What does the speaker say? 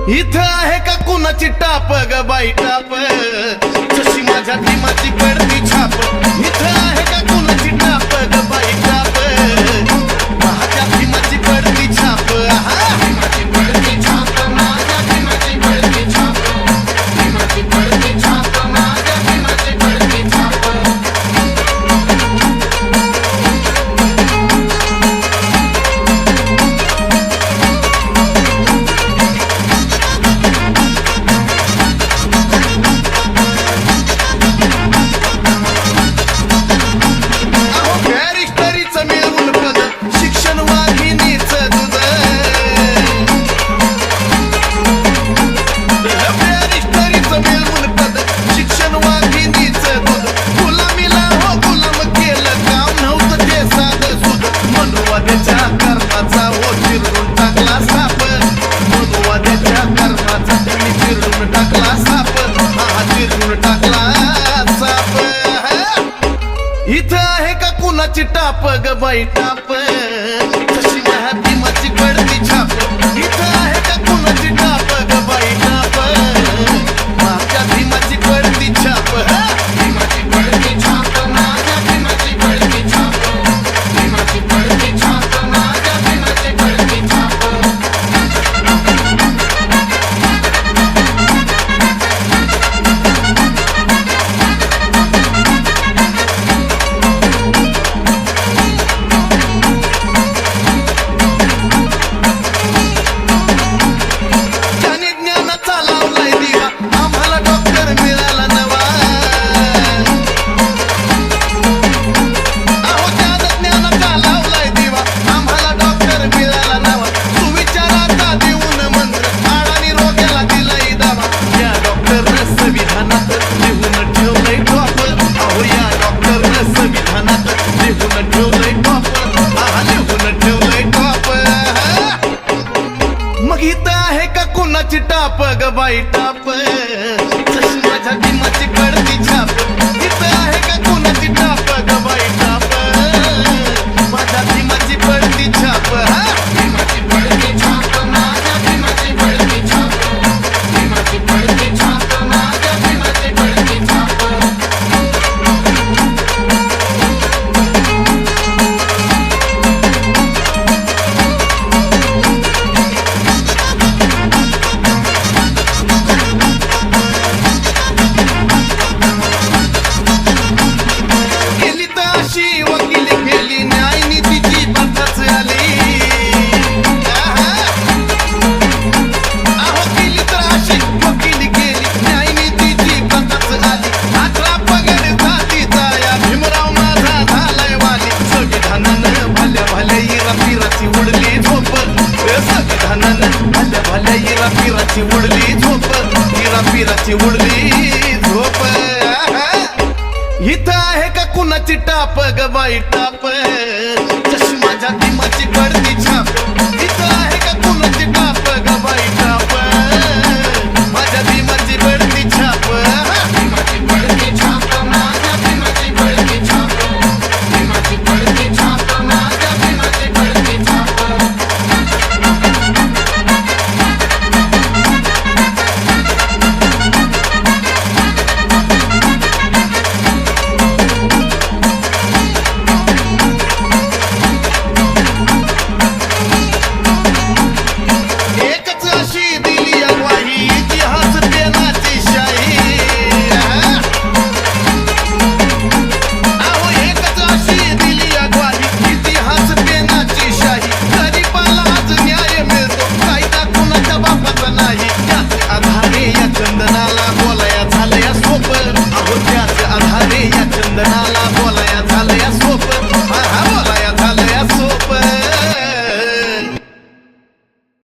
इथं आहे का कुणाची टाप ग बाई टाप, जशी माझ्या भीमाची पडती छाप. इथं आहे का कुणाची टाप ग बाई टाप, माझ्या भीमाची पडती छाप. भीमाची पडती छाप, माझ्या भीमाची पडती छाप. भीमाची पडती छाप, माझ्या भीमाची पडती छाप. इथं आहे का कुणाची टाप ग बाई टाप, जशी माझ्या भीमाची पडती छाप. इथं आहे का कुणाची टाप ग बाई टाप, माझ्या भीमाची पडती छाप. भीमाची पडती छाप, माझ्या भीमाची पडती छाप. भीमाची पडती छाप, माझ्या भीमाची पडती छाप. मग इथं आहे का कुणाची टाप ग बाई टाप, जशी माझ्या भीमाची पडती छाप. इथं आहे का कुणाची टाप ग बाई टाप, माझ्या भीमाची पडती छाप. भीमाची पडती छाप, माझ्या भीमाची पडती छाप. भीमाची पडती छाप, माझ्या भीमाची पडती छाप. उडली झोप, पिराची उडली झोप. इथं आहे का कुणाची टाप ग बाई टाप, जशी माझ्या भीमाची पडती